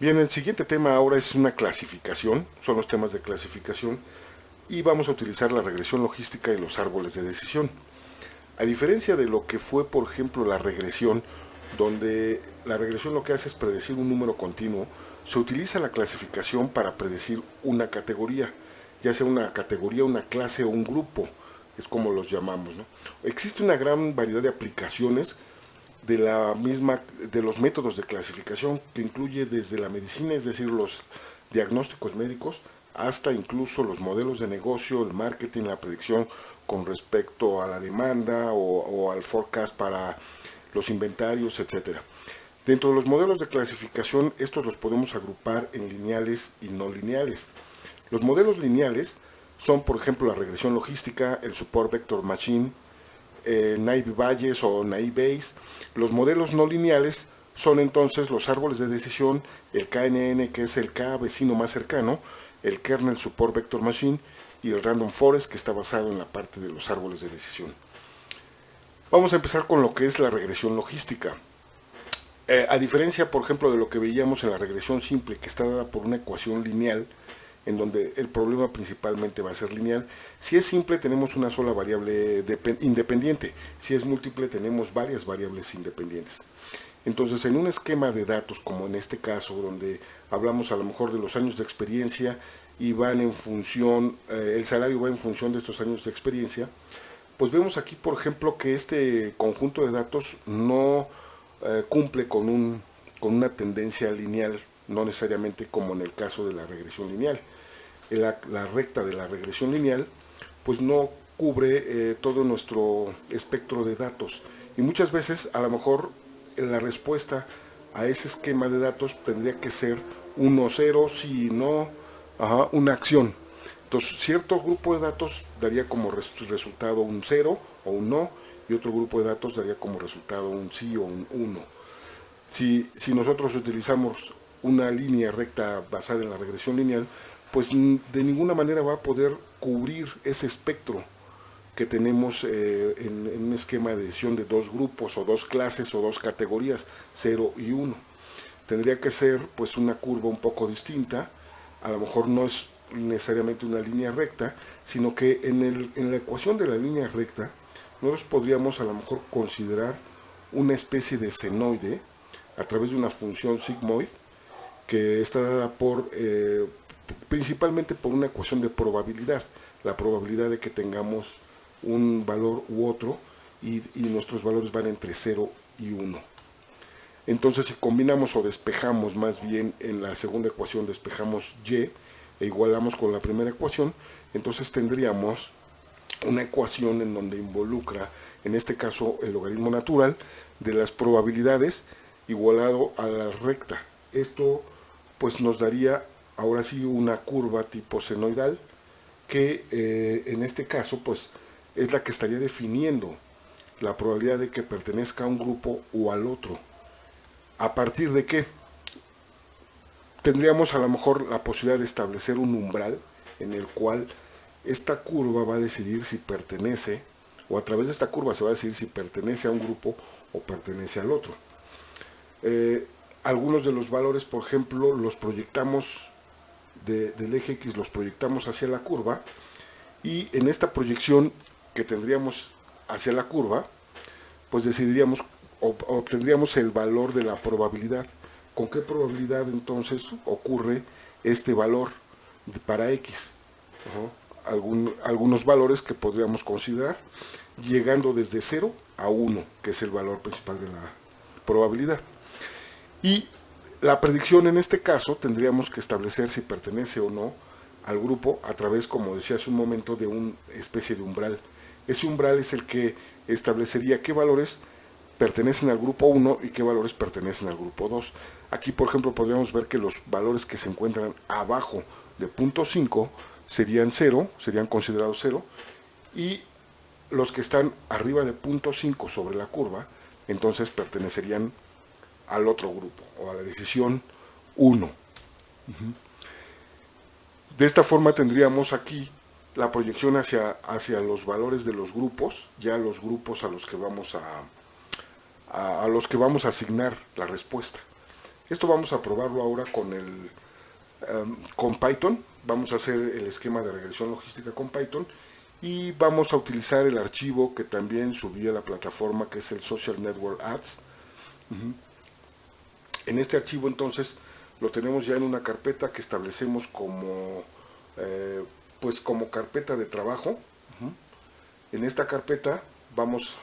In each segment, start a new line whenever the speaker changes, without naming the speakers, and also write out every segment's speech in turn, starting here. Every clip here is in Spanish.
Bien, el siguiente tema ahora es una clasificación, son los temas de clasificación y vamos a utilizar la regresión logística y los árboles de decisión. A diferencia de lo que fue, por ejemplo, la regresión, donde la regresión lo que hace es predecir un número continuo, se utiliza la clasificación para predecir una categoría, ya sea una categoría, una clase o un grupo, es como los llamamos, ¿no? Existe una gran variedad de aplicaciones de los métodos de clasificación que incluye desde la medicina, es decir, los diagnósticos médicos, hasta incluso los modelos de negocio, el marketing, la predicción con respecto a la demanda o al forecast para los inventarios, etcétera. Dentro de los modelos de clasificación, estos los podemos agrupar en lineales y no lineales. Los modelos lineales son, por ejemplo, la regresión logística, el Support Vector Machine, Naive Bayes o Naive Bayes. Los modelos no lineales son entonces los árboles de decisión, el KNN, que es el K vecino más cercano, el Kernel Support Vector Machine y el Random Forest, que está basado en la parte de los árboles de decisión. Vamos a empezar con lo que es la regresión logística. A diferencia, por ejemplo, de lo que veíamos en la regresión simple, que está dada por una ecuación lineal, en donde el problema principalmente va a ser lineal. Si es simple, tenemos una sola variable independiente. Si es múltiple, tenemos varias variables independientes. Entonces, en un esquema de datos, como en este caso, donde hablamos a lo mejor de los años de experiencia y van en función, el salario va en función de estos años de experiencia, pues vemos aquí, por ejemplo, que este conjunto de datos no cumple con una tendencia lineal, no necesariamente como en el caso de la regresión lineal. La recta de la regresión lineal pues no cubre todo nuestro espectro de datos y muchas veces a lo mejor la respuesta a ese esquema de datos tendría que ser 1, 0, si no, una acción. Entonces, cierto grupo de datos daría como resultado un 0 o un no, y otro grupo de datos daría como resultado un sí o un 1. Si nosotros utilizamos una línea recta basada en la regresión lineal, pues de ninguna manera va a poder cubrir ese espectro que tenemos en un esquema de decisión de dos grupos o dos clases o dos categorías, 0 y 1. Tendría que ser pues una curva un poco distinta, a lo mejor no es necesariamente una línea recta, sino que en la ecuación de la línea recta nosotros podríamos a lo mejor considerar una especie de senoide a través de una función sigmoid que está dada principalmente por una ecuación de probabilidad, la probabilidad de que tengamos un valor u otro y nuestros valores van entre 0 y 1. Entonces, si combinamos o despejamos más bien en la segunda ecuación, despejamos y e igualamos con la primera ecuación, entonces tendríamos una ecuación en donde involucra, en este caso, el logaritmo natural de las probabilidades igualado a la recta. Esto pues nos daría ahora sí una curva tipo senoidal que en este caso pues es la que estaría definiendo la probabilidad de que pertenezca a un grupo o al otro. ¿A partir de qué? Tendríamos a lo mejor la posibilidad de establecer un umbral en el cual esta curva va a decidir si pertenece, o a través de esta curva se va a decidir si pertenece a un grupo o pertenece al otro. Algunos de los valores, por ejemplo, los proyectamos del eje X, los proyectamos hacia la curva, y en esta proyección que tendríamos hacia la curva, pues decidiríamos, obtendríamos el valor de la probabilidad. ¿Con qué probabilidad entonces ocurre este valor para X? Algunos valores que podríamos considerar, llegando desde 0 a 1, que es el valor principal de la probabilidad. Y la predicción en este caso tendríamos que establecer si pertenece o no al grupo a través, como decía hace un momento, de una especie de umbral. Ese umbral es el que establecería qué valores pertenecen al grupo 1 y qué valores pertenecen al grupo 2. Aquí, por ejemplo, podríamos ver que los valores que se encuentran abajo de punto 5 serían 0, serían considerados 0, y los que están arriba de punto 5 sobre la curva, entonces pertenecerían al otro grupo o a la decisión 1. De esta forma tendríamos aquí la proyección hacia los valores de los grupos, ya los grupos a los que vamos a los que vamos a asignar la respuesta. Esto vamos a probarlo ahora con Python. Vamos a hacer el esquema de regresión logística con Python y vamos a utilizar el archivo que también subí a la plataforma, que es el Social Network Ads. En este archivo entonces lo tenemos ya en una carpeta que establecemos como pues como carpeta de trabajo. En esta carpeta vamos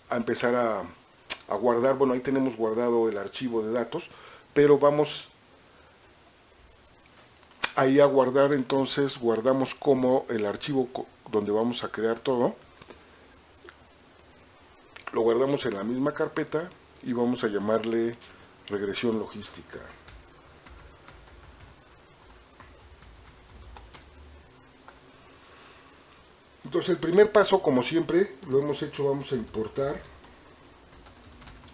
a empezar a guardar, bueno, ahí tenemos guardado el archivo de datos, pero vamos ahí a guardar, entonces guardamos como el archivo donde vamos a crear todo, lo guardamos en la misma carpeta y vamos a llamarle regresión logística. Entonces el primer paso, como siempre lo hemos hecho, vamos a importar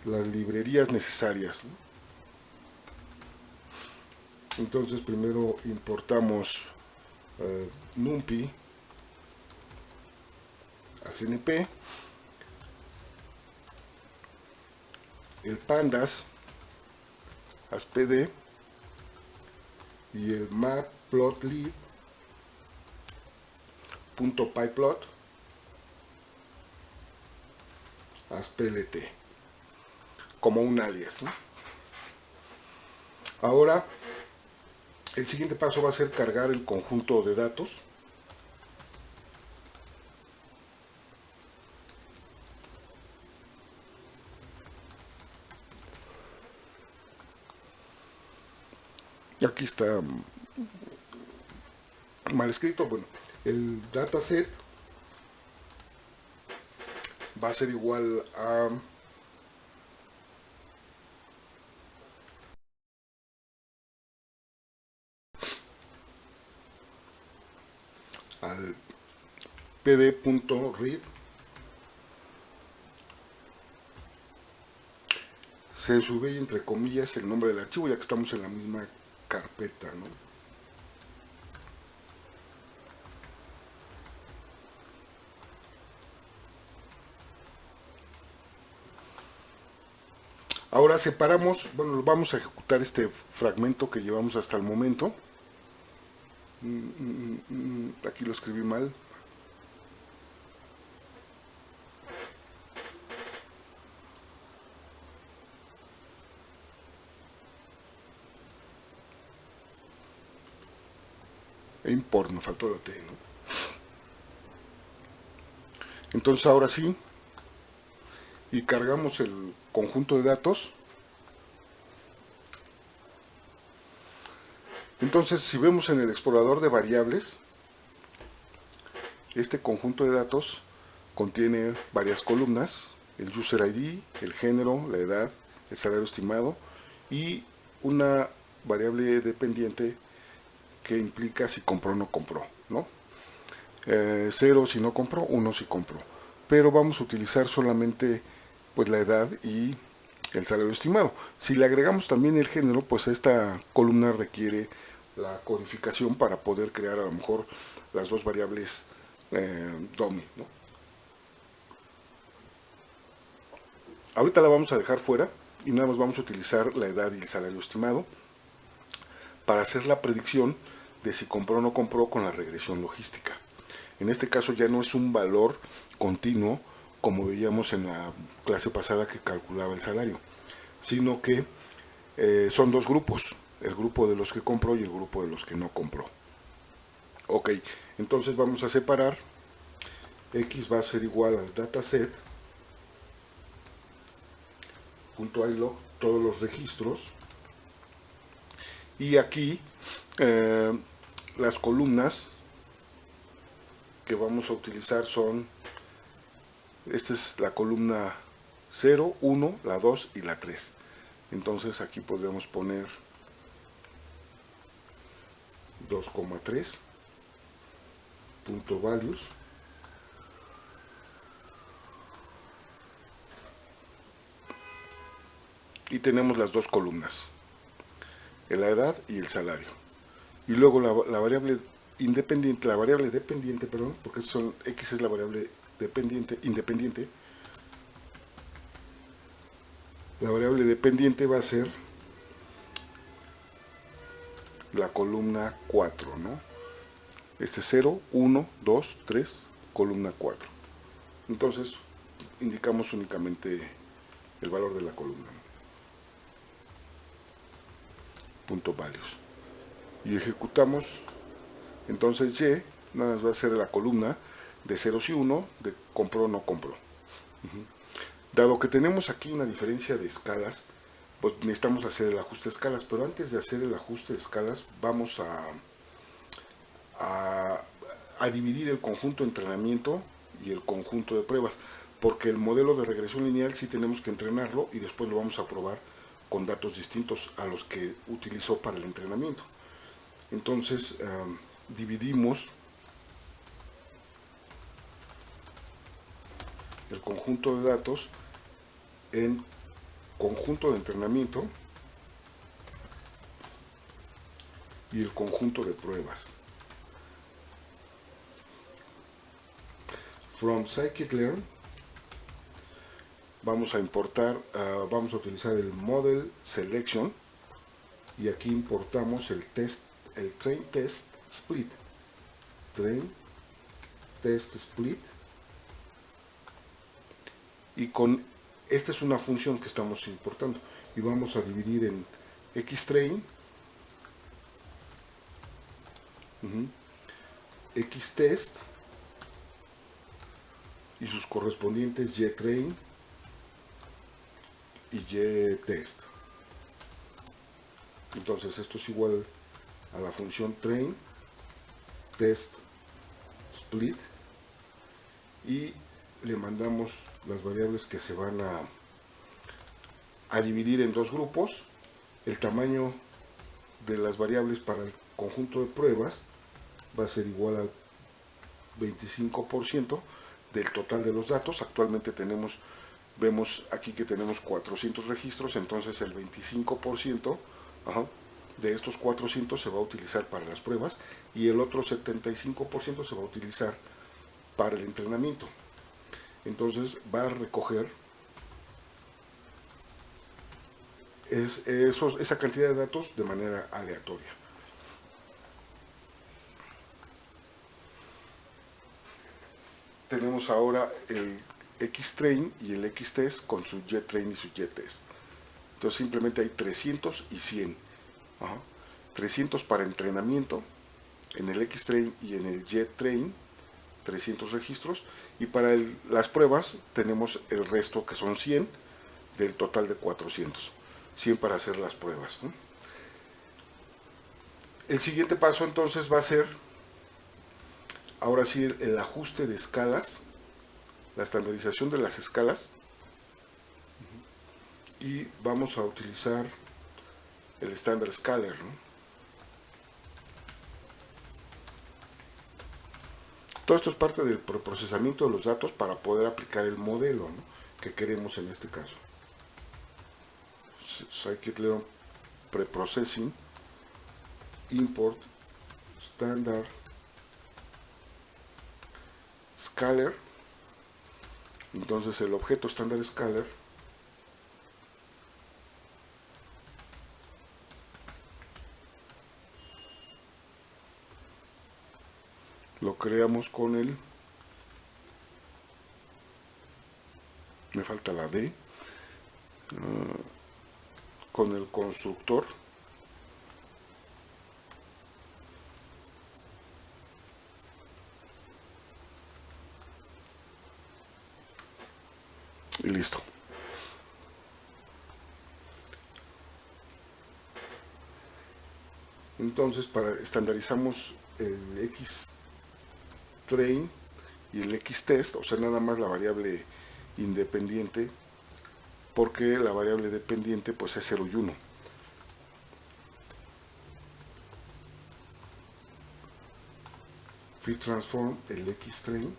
las librerías necesarias, ¿no? Entonces primero importamos NumPy a CNP, el Pandas a SPD y el matplotlib.pyplot a PLT como un alias, ¿no? Ahora el siguiente paso va a ser cargar el conjunto de datos. Y aquí está mal escrito. Bueno, el dataset va a ser igual al pd.read csv y entre comillas el nombre del archivo, ya que estamos en la misma carpeta, ¿no? Ahora separamos, bueno, vamos a ejecutar este fragmento que llevamos hasta el momento. Aquí lo escribí mal. Import, me faltó la T, ¿no? Entonces ahora sí, y cargamos el conjunto de datos. Entonces, si vemos en el explorador de variables, este conjunto de datos contiene varias columnas: el user ID, el género, la edad, el salario estimado y una variable dependiente que implica si compró o no compró, ¿no? 0 si no compró, 1 si compró. Pero vamos a utilizar solamente pues la edad y el salario estimado. Si le agregamos también el género, pues esta columna requiere la codificación para poder crear a lo mejor las dos variables dummy, ¿no? Ahorita la vamos a dejar fuera y nada más vamos a utilizar la edad y el salario estimado para hacer la predicción de si compró o no compró con la regresión logística. En este caso ya no es un valor continuo como veíamos en la clase pasada que calculaba el salario, sino que son dos grupos, el grupo de los que compró y el grupo de los que no compró. Ok, entonces vamos a separar. X va a ser igual al dataset.ilog, todos los registros, y aquí las columnas que vamos a utilizar son, esta es la columna 0, 1, la 2 y la 3. Entonces aquí podemos poner 2,3 punto values y tenemos las dos columnas, la edad y el salario. Y luego la variable independiente, la variable dependiente, perdón, porque son X es la variable independiente, La variable dependiente va a ser la columna 4, ¿no? Este 0, 1, 2, 3, columna 4. Entonces, indicamos únicamente el valor de la columna, ¿no? Punto values. Y ejecutamos. Entonces Y nada más va a ser la columna de 0 y 1 de compró o no compró. Dado que tenemos aquí una diferencia de escalas, pues necesitamos hacer el ajuste de escalas, pero antes de hacer el ajuste de escalas vamos a dividir el conjunto de entrenamiento y el conjunto de pruebas, porque el modelo de regresión lineal sí tenemos que entrenarlo y después lo vamos a probar con datos distintos a los que utilizó para el entrenamiento. Entonces dividimos el conjunto de datos en conjunto de entrenamiento y el conjunto de pruebas. From scikit-learn vamos a importar, vamos a utilizar el model selection y aquí importamos el train test split. Train test split. Y con esta es una función que estamos importando y vamos a dividir en xtrain, xtest y sus correspondientes ytrain y ytest. Entonces esto es igual a la función train test split y le mandamos las variables que se van a dividir en dos grupos. El tamaño de las variables para el conjunto de pruebas va a ser igual al 25% del total de los datos. Actualmente vemos aquí que tenemos 400 registros, entonces el 25% de estos 400 se va a utilizar para las pruebas y el otro 75% se va a utilizar para el entrenamiento. Entonces va a recoger esa cantidad de datos de manera aleatoria. Tenemos ahora el xtrain y el xtest con su ytrain y su ytest. Entonces simplemente hay 300 y 100. 300 para entrenamiento en el xtrain y en el ytrain, 300 registros, y para las pruebas tenemos el resto que son 100 del total de 400. 100 para hacer las pruebas, ¿no? El siguiente paso entonces va a ser ahora sí el ajuste de escalas, la estandarización de las escalas, y vamos a utilizar el estándar scaler, ¿no? Todo esto es parte del preprocesamiento de los datos para poder aplicar el modelo, ¿no?, que queremos en este caso. Scikit-learn preprocessing import standard scaler. Entonces el objeto standard scaler lo creamos con el, me falta la D, con el constructor y listo. Entonces estandarizamos el xtrain y el xtest, o sea, nada más la variable independiente, porque la variable dependiente pues es 0 y 1. Free transform el xtrain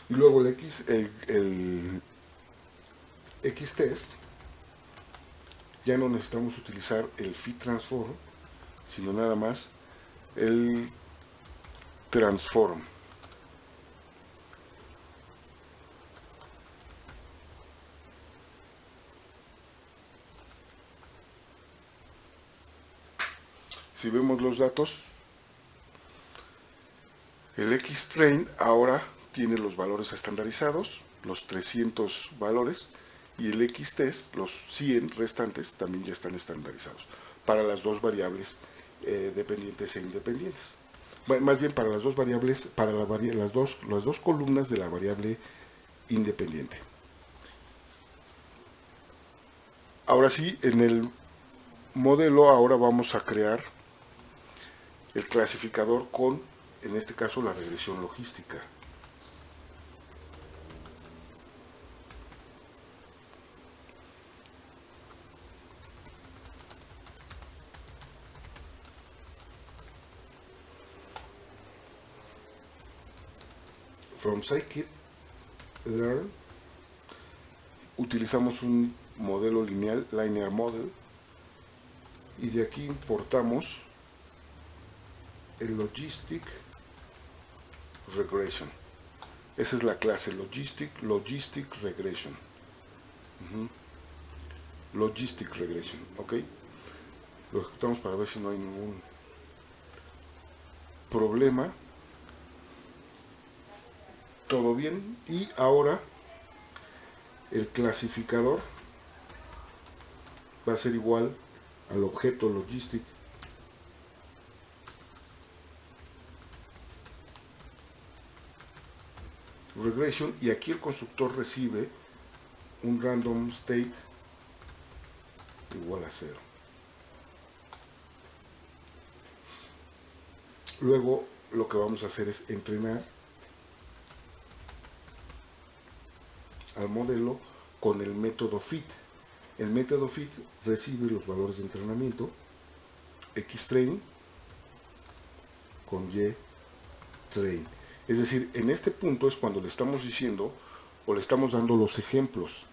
y luego el xtest. Ya no necesitamos utilizar el feed transform, sino nada más el transform. Si vemos los datos, el Xtrain ahora tiene los valores estandarizados, los 300 valores, y el Xtest, los 100 restantes, también ya están estandarizados para las dos variables dependientes e independientes. Bueno, más bien para las dos variables, para las dos columnas de la variable independiente. Ahora sí, en el modelo ahora vamos a crear el clasificador con, en este caso, la regresión logística. From scikit-learn utilizamos un modelo lineal, linear model, y de aquí importamos el logistic regression. Esa es la clase logistic regression. Logistic regression, ok. Lo ejecutamos para ver si no hay ningún problema. Todo bien, y ahora el clasificador va a ser igual al objeto logistic regression, y aquí el constructor recibe un random state igual a 0. Luego lo que vamos a hacer es entrenar al modelo con el método fit. El método fit recibe los valores de entrenamiento Xtrain con YTrain. Es decir, en este punto es cuando le estamos diciendo o le estamos dando los ejemplos.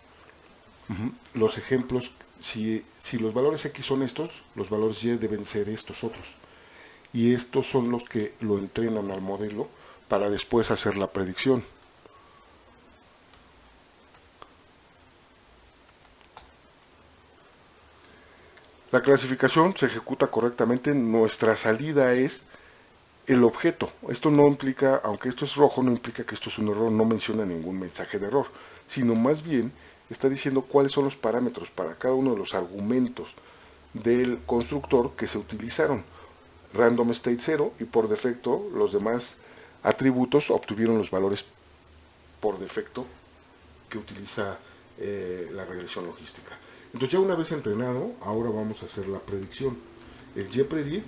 Los ejemplos, si los valores X son estos, los valores Y deben ser estos otros. Y estos son los que lo entrenan al modelo para después hacer la predicción. La clasificación se ejecuta correctamente. Nuestra salida es el objeto. Esto no implica, aunque esto es rojo, no implica que esto es un error, no menciona ningún mensaje de error, sino más bien está diciendo cuáles son los parámetros para cada uno de los argumentos del constructor que se utilizaron. Random state 0, y por defecto los demás atributos obtuvieron los valores por defecto que utiliza la regresión logística. Entonces ya una vez entrenado, ahora vamos a hacer la predicción. El YPredict,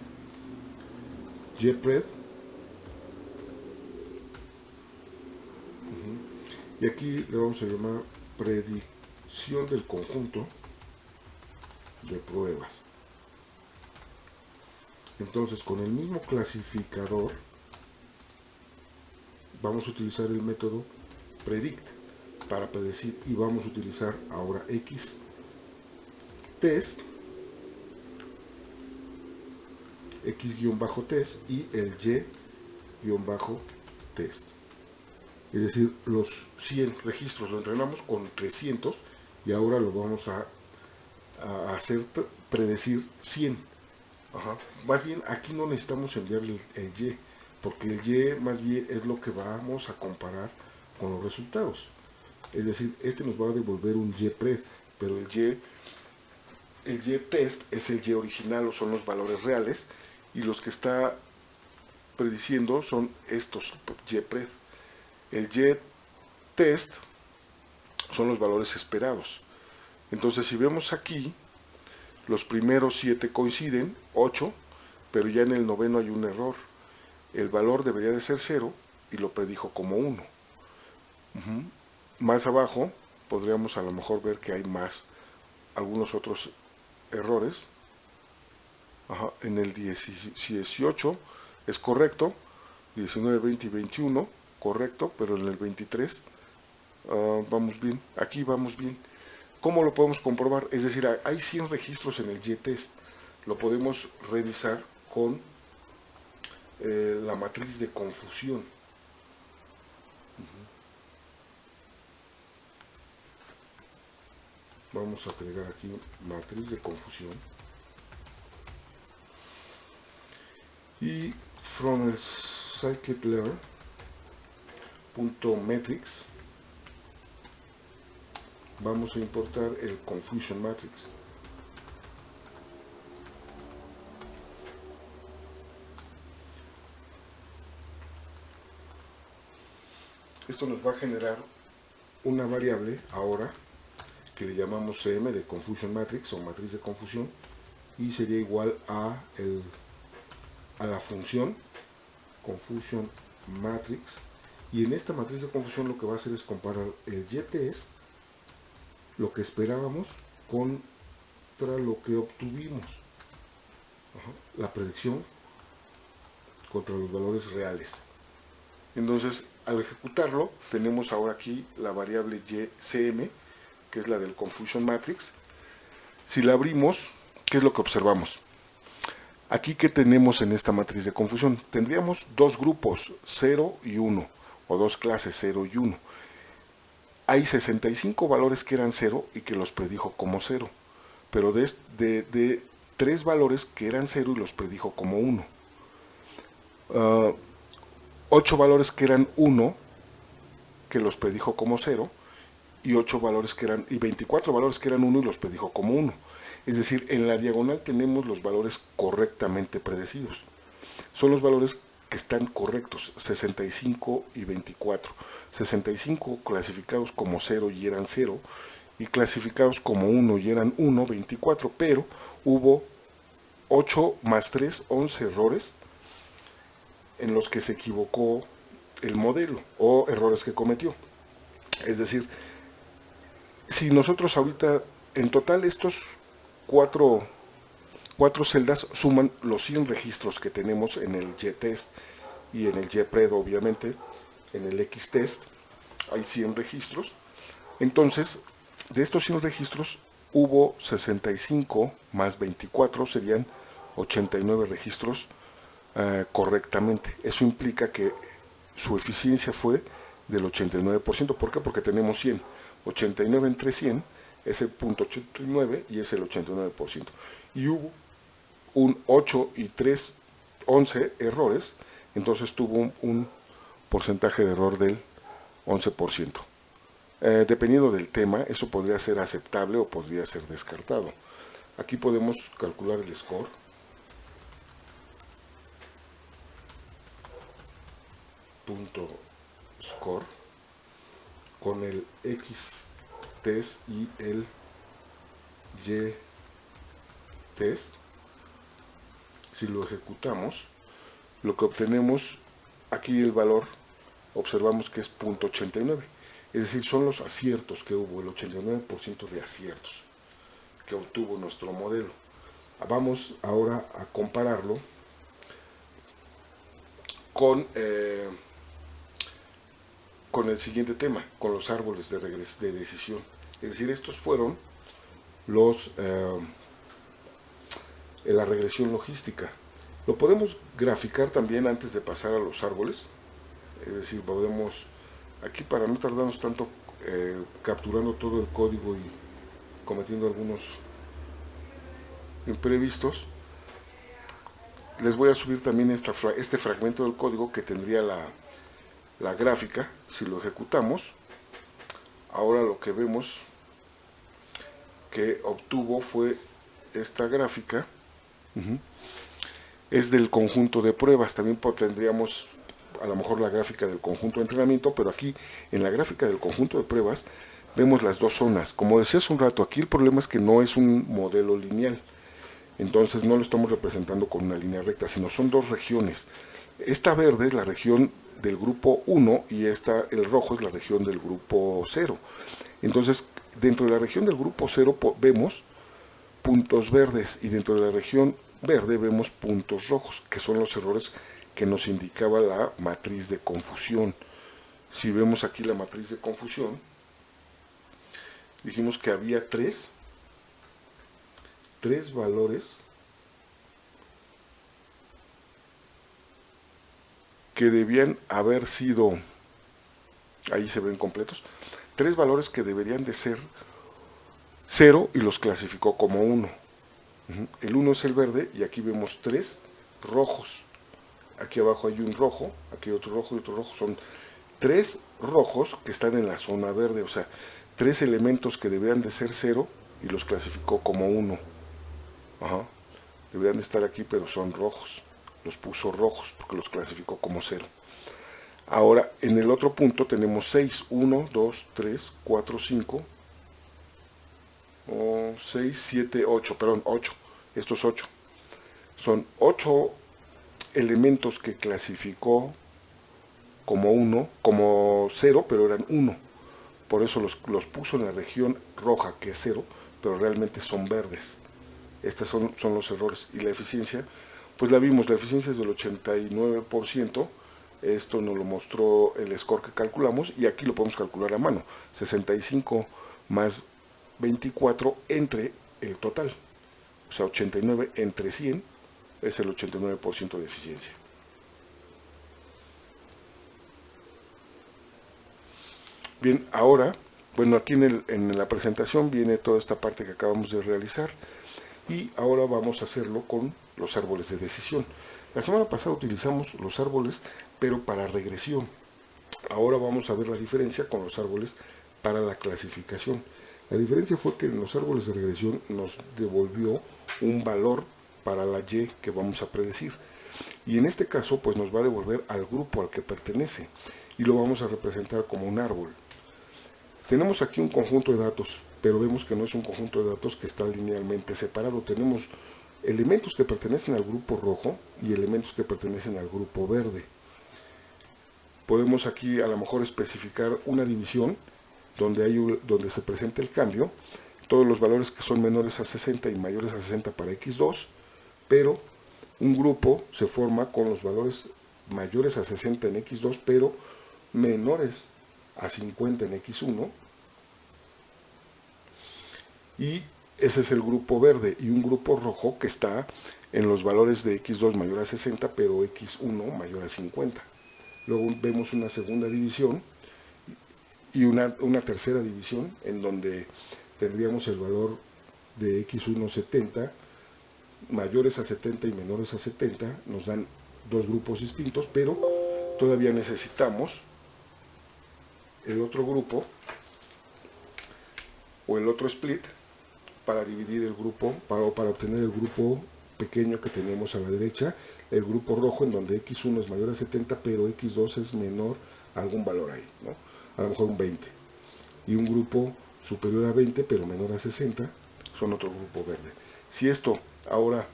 y aquí le vamos a llamar predicción del conjunto de pruebas. Entonces con el mismo clasificador vamos a utilizar el método predict para predecir, y vamos a utilizar ahora Xtest, X-test y el Y-test. Es decir, los 100 registros lo entrenamos con 300 y ahora lo vamos a hacer predecir 100. Más bien aquí no necesitamos enviar el Y, porque el Y más bien es lo que vamos a comparar con los resultados. Es decir, este nos va a devolver un YPred, pero el Y-test es el Y original, o son los valores reales, y los que está prediciendo son estos YPred. El Y-test son los valores esperados. Entonces, si vemos aquí, los primeros 7 coinciden, 8, pero ya en el noveno hay un error. El valor debería de ser 0 y lo predijo como 1. Más abajo podríamos a lo mejor ver que hay algunos otros errores. En el 18 es correcto, 19, 20 y 21 correcto, pero en el 23 vamos bien, aquí vamos bien. ¿Cómo lo podemos comprobar? Es decir, hay 100 registros en el Y-test, lo podemos revisar con la matriz de confusión. Vamos a agregar aquí matriz de confusión. Y from el scikit-learn.metrics vamos a importar el confusion matrix. Esto nos va a generar una variable ahora que le llamamos CM de confusion matrix o matriz de confusión, y sería igual a la función confusion matrix, y en esta matriz de confusión lo que va a hacer es comparar el y-test, lo que esperábamos, contra lo que obtuvimos. La predicción contra los valores reales. Entonces, al ejecutarlo, tenemos ahora aquí la variable YCM, que es la del confusion matrix. Si la abrimos, ¿qué es lo que observamos? Aquí, ¿qué tenemos en esta matriz de confusión? Tendríamos dos grupos, 0 y 1, o dos clases, 0 y 1. Hay 65 valores que eran 0 y que los predijo como 0, pero de 3 valores que eran 0 y los predijo como 1. 8 valores que eran 1, que los predijo como 0, y 24 valores que eran 1 y los predijo como 1. Es decir, en la diagonal tenemos los valores correctamente predecidos. Son los valores que están correctos, 65 y 24. 65 clasificados como 0 y eran 0, y clasificados como 1 y eran 1, 24, pero hubo 8 más 3, 11 errores en los que se equivocó el modelo, o errores que cometió. Es decir, si nosotros ahorita, en total estos cuatro celdas suman los 100 registros que tenemos en el y-test y en el y-pred, obviamente. En el x-test hay 100 registros. Entonces, de estos 100 registros hubo 65 más 24, serían 89 registros correctamente. Eso implica que su eficiencia fue del 89%. ¿Por qué? Porque tenemos 100. 89 entre 100 es el punto 89 y es el 89%. Y hubo un 8 y 3, 11 errores, entonces tuvo un porcentaje de error del 11%. Dependiendo del tema, eso podría ser aceptable o podría ser descartado. Aquí podemos calcular el score. Punto score con el x-test y el y-test. Si lo ejecutamos, lo que obtenemos aquí, el valor, observamos que es 0.89. Es decir, son los aciertos que hubo, el 89% de aciertos que obtuvo nuestro modelo. Vamos ahora a compararlo con el siguiente tema, con los árboles de decisión. Es decir, estos fueron la regresión logística. Lo podemos graficar también antes de pasar a los árboles. Es decir, podemos, aquí para no tardarnos tanto capturando todo el código y cometiendo algunos imprevistos, les voy a subir también este fragmento del código que tendría la gráfica. Si lo ejecutamos, ahora lo que vemos que obtuvo fue esta gráfica. Es del conjunto de pruebas. También tendríamos a lo mejor la gráfica del conjunto de entrenamiento, pero aquí en la gráfica del conjunto de pruebas vemos las dos zonas. Como decía hace un rato, aquí el problema es que no es un modelo lineal, entonces no lo estamos representando con una línea recta, sino son dos regiones. Esta verde es la región del grupo 1 y el rojo es la región del grupo 0. Entonces, dentro de la región del grupo 0 vemos puntos verdes, y dentro de la región verde vemos puntos rojos, que son los errores que nos indicaba la matriz de confusión. Si vemos aquí la matriz de confusión, dijimos que había tres valores que debían haber sido, ahí se ven completos, 3 valores que deberían de ser 0 y los clasificó como 1. El 1 es el verde y aquí vemos 3 rojos. Aquí abajo hay un rojo, aquí hay otro rojo y otro rojo. Son 3 rojos que están en la zona verde, o sea, 3 elementos que deberían de ser 0 y los clasificó como 1. Ajá. Deberían de estar aquí, pero son rojos. Los puso rojos porque los clasificó como 0. Ahora, en el otro punto tenemos 6. 1, 2, 3, 4, 5. 6, 7, 8. Perdón, 8. Estos 8. Son 8 elementos que clasificó como 1, como 0, pero eran 1. Por eso los puso en la región roja, que es 0, pero realmente son verdes. Estos son los errores. Y la eficiencia, pues la vimos, la eficiencia es del 89%. Esto nos lo mostró el score que calculamos y aquí lo podemos calcular a mano. 65 más 24 entre el total. O sea, 89 entre 100 es el 89% de eficiencia. Bien, ahora, bueno, aquí en la presentación viene toda esta parte que acabamos de realizar y ahora vamos a hacerlo con los árboles de decisión. La semana pasada utilizamos los árboles, pero para regresión. Ahora vamos a ver la diferencia con los árboles para la clasificación. La diferencia fue que en los árboles de regresión nos devolvió un valor para la Y que vamos a predecir. Y en este caso, pues nos va a devolver al grupo al que pertenece y lo vamos a representar como un árbol. Tenemos aquí un conjunto de datos, pero vemos que no es un conjunto de datos que está linealmente separado. Tenemos elementos que pertenecen al grupo rojo y elementos que pertenecen al grupo verde. Podemos aquí a lo mejor especificar una división donde se presenta el cambio, todos los valores que son menores a 60 y mayores a 60 para X2, pero un grupo se forma con los valores mayores a 60 en X2, pero menores a 50 en X1, y ese es el grupo verde, y un grupo rojo que está en los valores de X2 mayor a 60, pero X1 mayor a 50. Luego vemos una segunda división y una tercera división en donde tendríamos el valor de X1 70, mayores a 70 y menores a 70, nos dan dos grupos distintos, pero todavía necesitamos el otro grupo o el otro split para dividir el grupo, para obtener el grupo pequeño que tenemos a la derecha, el grupo rojo en donde X1 es mayor a 70, pero X2 es menor a algún valor ahí, ¿no? A lo mejor un 20. Y un grupo superior a 20, pero menor a 60, son otro grupo verde. Si esto ahora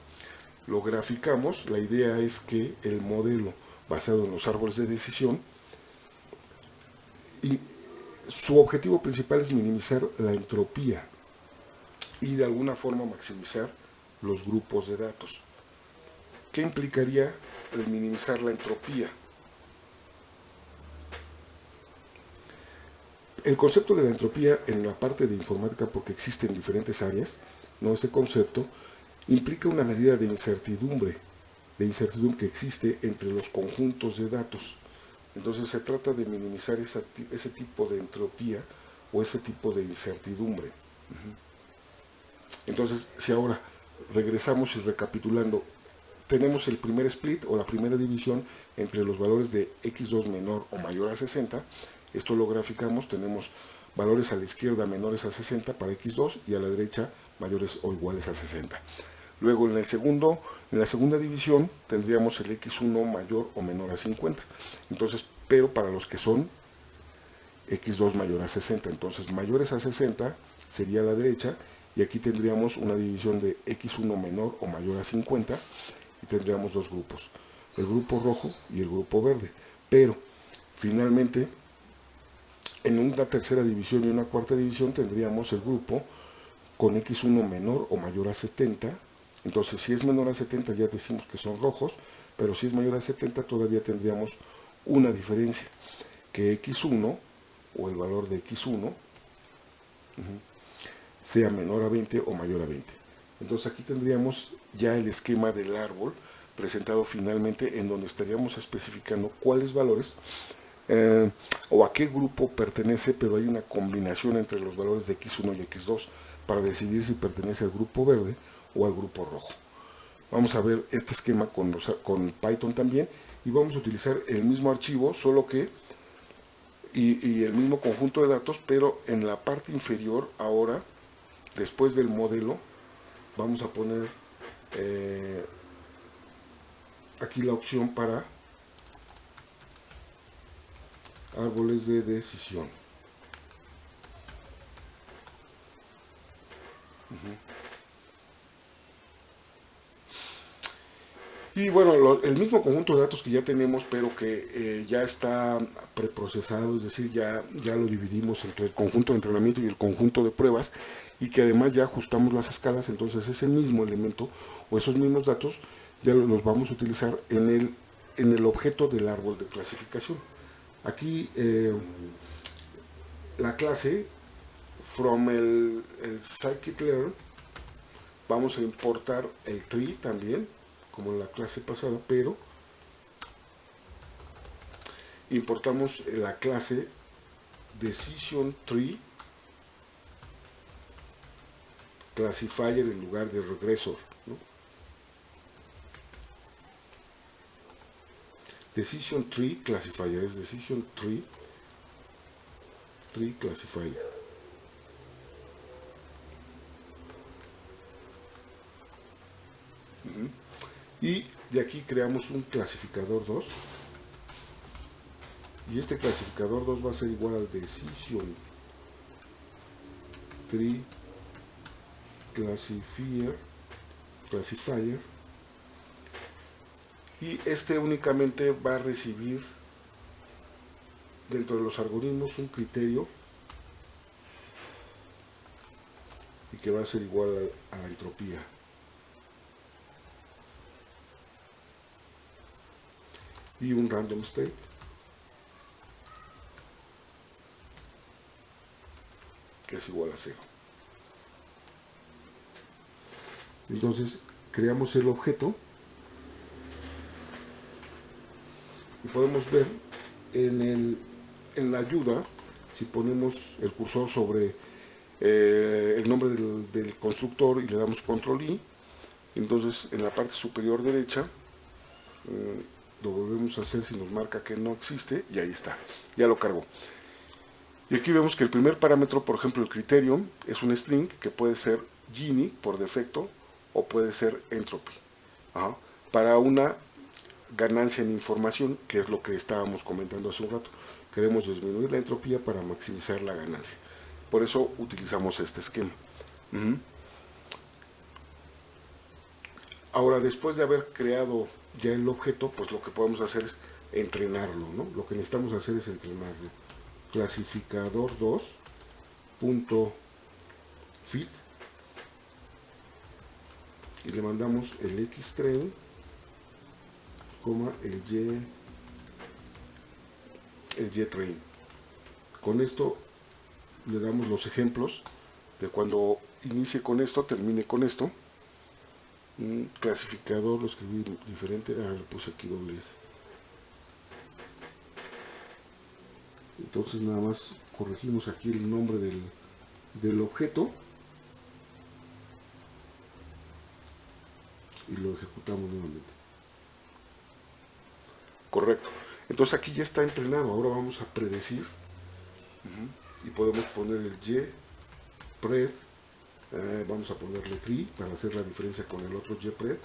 lo graficamos, la idea es que el modelo basado en los árboles de decisión, y su objetivo principal es minimizar la entropía y de alguna forma maximizar los grupos de datos. ¿Qué implicaría el minimizar la entropía? El concepto de la entropía en la parte de informática, porque existe en diferentes áreas, ¿no? Este concepto implica una medida de incertidumbre que existe entre los conjuntos de datos. Entonces se trata de minimizar ese tipo de entropía o ese tipo de incertidumbre. Entonces, si ahora regresamos y recapitulando, tenemos el primer split o la primera división entre los valores de X2 menor o mayor a 60. Esto lo graficamos, tenemos valores a la izquierda menores a 60 para X2 y a la derecha mayores o iguales a 60. Luego en la segunda división tendríamos el X1 mayor o menor a 50. Entonces, pero para los que son X2 mayor a 60, entonces mayores a 60 sería a la derecha, y aquí tendríamos una división de X1 menor o mayor a 50 y tendríamos dos grupos, el grupo rojo y el grupo verde. Pero finalmente en una tercera división y una cuarta división tendríamos el grupo con X1 menor o mayor a 70. Entonces si es menor a 70 ya decimos que son rojos, pero si es mayor a 70 todavía tendríamos una diferencia, que X1 o el valor de X1 sea menor a 20 o mayor a 20. Entonces aquí tendríamos ya el esquema del árbol presentado finalmente, en donde estaríamos especificando cuáles valores o a qué grupo pertenece, pero hay una combinación entre los valores de X1 y X2 para decidir si pertenece al grupo verde o al grupo rojo. Vamos a ver este esquema con Python también, y vamos a utilizar el mismo archivo, solo que y el mismo conjunto de datos, pero en la parte inferior ahora, después del modelo, vamos a poner aquí la opción para árboles de decisión. Y bueno, el mismo conjunto de datos que ya tenemos, pero que ya está preprocesado, es decir, ya lo dividimos entre el conjunto de entrenamiento y el conjunto de pruebas, y que además ya ajustamos las escalas, entonces ese mismo elemento o esos mismos datos ya los vamos a utilizar en el objeto del árbol de clasificación. Aquí la clase from el scikit-learn vamos a importar el tree también, como en la clase pasada, pero importamos la clase decision tree classifier en lugar de regresor, ¿no? Decision tree classifier es decision tree classifier. Y de aquí creamos un clasificador 2, y este clasificador 2 va a ser igual al decision tree classifier, y este únicamente va a recibir dentro de los algoritmos un criterio, y que va a ser igual a la entropía. Y un random state, que es igual a 0. Entonces creamos el objeto, y podemos ver en la ayuda, si ponemos el cursor sobre el nombre del constructor y le damos control I, entonces en la parte superior derecha lo volvemos a hacer si nos marca que no existe, y ahí está, ya lo cargó. Y aquí vemos que el primer parámetro, por ejemplo el criterio, es un string que puede ser Gini por defecto o puede ser entropy. Ajá. Para una ganancia en información, que es lo que estábamos comentando hace un rato, queremos disminuir la entropía para maximizar la ganancia. Por eso utilizamos este esquema. Ahora, después de haber creado ya el objeto, pues lo que podemos hacer es entrenarlo, ¿no? Lo que necesitamos hacer es entrenarlo. Clasificador 2 punto fit, y le mandamos el xtrain, el ytrain. Con esto le damos los ejemplos de cuando inicie con esto, termine con esto. Un clasificador, lo escribí diferente, le puse aquí doble S. Entonces nada más corregimos aquí el nombre del objeto y lo ejecutamos nuevamente. Correcto. Entonces aquí ya está entrenado. Ahora vamos a predecir, y podemos poner el ypred, vamos a ponerle tree para hacer la diferencia con el otro ypred,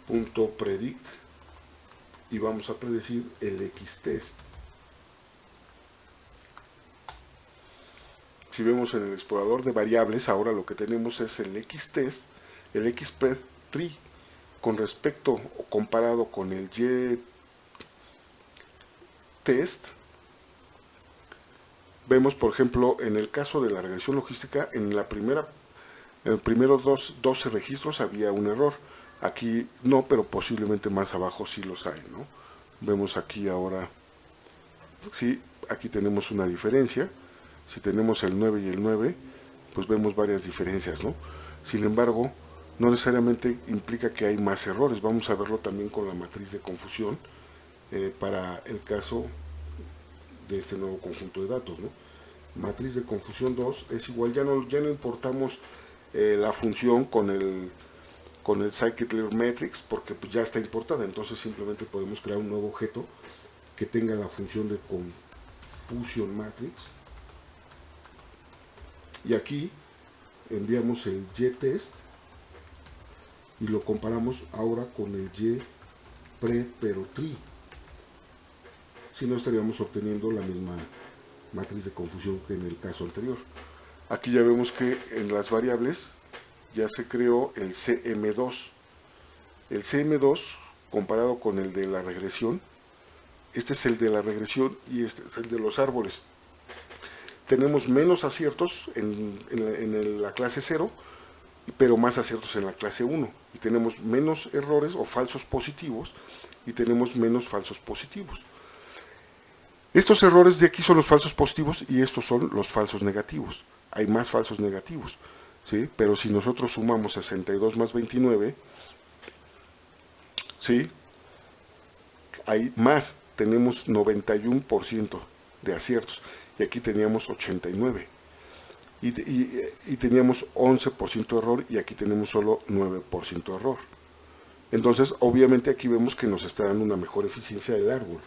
punto predict, y vamos a predecir el xtest. Si vemos en el explorador de variables, ahora lo que tenemos es el xtest, el xpred tree, con respecto o comparado con el ytest. Vemos, por ejemplo, en el caso de la regresión logística, en los primeros 12 registros había un error. Aquí no, pero posiblemente más abajo sí los hay, ¿no? Vemos aquí ahora, sí, aquí tenemos una diferencia. Si tenemos el 9 y el 9, pues vemos varias diferencias, ¿no? Sin embargo, no necesariamente implica que hay más errores. Vamos a verlo también con la matriz de confusión para el caso de este nuevo conjunto de datos, ¿no? Matriz de confusión 2 es igual, ya no importamos la función con el scikit-learn matrix, porque pues ya está importada. Entonces simplemente podemos crear un nuevo objeto que tenga la función de confusion matrix, y aquí enviamos el yTest y lo comparamos ahora con el yPre-pero-tree. Si no, estaríamos obteniendo la misma matriz de confusión que en el caso anterior. Aquí ya vemos que en las variables ya se creó el CM2. El CM2, comparado con el de la regresión, este es el de la regresión y este es el de los árboles. Tenemos menos aciertos en la clase 0, pero más aciertos en la clase 1. Y tenemos menos errores o falsos positivos y tenemos menos falsos positivos. Estos errores de aquí son los falsos positivos y estos son los falsos negativos. Hay más falsos negativos, ¿sí? Pero si nosotros sumamos 62 más 29, ¿sí? Hay más, tenemos 91% de aciertos y aquí teníamos 89%. Y teníamos 11% de error y aquí tenemos solo 9% de error. Entonces, obviamente aquí vemos que nos está dando una mejor eficiencia del árbol.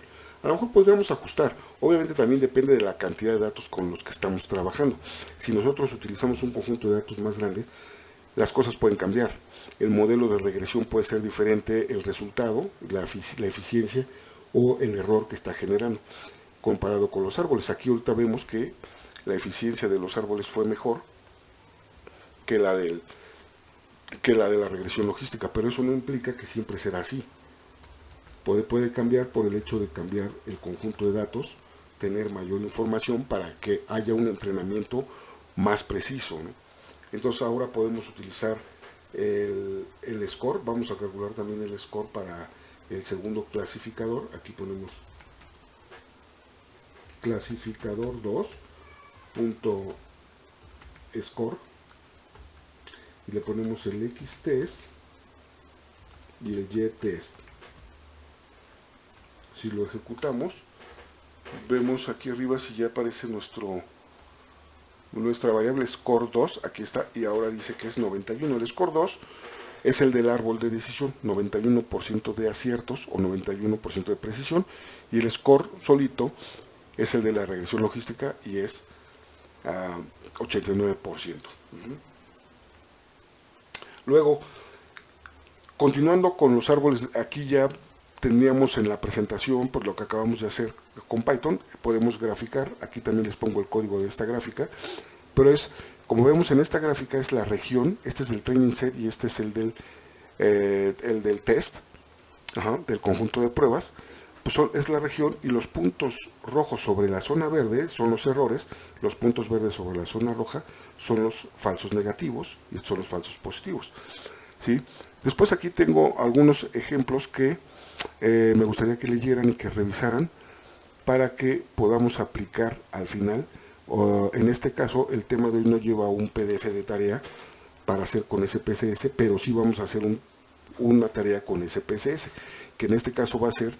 A lo mejor podríamos ajustar, obviamente también depende de la cantidad de datos con los que estamos trabajando. Si nosotros utilizamos un conjunto de datos más grande, las cosas pueden cambiar. El modelo de regresión puede ser diferente, el resultado, la eficiencia o el error que está generando, comparado con los árboles. Aquí ahorita vemos que la eficiencia de los árboles fue mejor que la de la regresión logística, pero eso no implica que siempre será así. Puede cambiar por el hecho de cambiar el conjunto de datos, tener mayor información para que haya un entrenamiento más preciso, ¿no? Entonces ahora podemos utilizar el score. Vamos a calcular también el score para el segundo clasificador. Aquí ponemos clasificador 2.score y le ponemos el xtest y el ytest. Si lo ejecutamos, vemos aquí arriba si ya aparece nuestra variable score 2, aquí está, y ahora dice que es 91. El score 2 es el del árbol de decisión, 91% de aciertos o 91% de precisión, y el score solito es el de la regresión logística y es 89%. Luego, continuando con los árboles, aquí ya teníamos en la presentación, por lo que acabamos de hacer con Python, podemos graficar. Aquí también les pongo el código de esta gráfica, pero es, como vemos en esta gráfica, es la región. Este es el training set y este es el del test, del conjunto de pruebas. Pues es la región, y los puntos rojos sobre la zona verde son los errores, los puntos verdes sobre la zona roja son los falsos negativos y estos son los falsos positivos, ¿sí? Después aquí tengo algunos ejemplos que me gustaría que leyeran y que revisaran para que podamos aplicar al final. En este caso el tema de hoy no lleva un PDF de tarea para hacer con SPSS, pero sí vamos a hacer una tarea con SPSS, que en este caso va a ser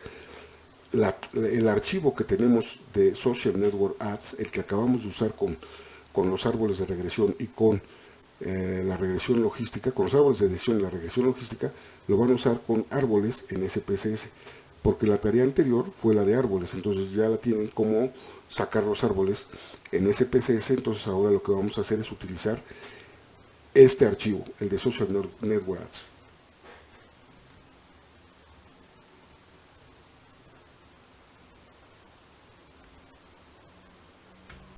el archivo que tenemos de Social Network Ads, el que acabamos de usar con los árboles de regresión y con la regresión logística, con los árboles de decisión y la regresión logística, lo van a usar con árboles en SPSS, porque la tarea anterior fue la de árboles. Entonces ya la tienen como sacar los árboles en SPSS. Entonces ahora lo que vamos a hacer es utilizar este archivo, el de Social Network Ads.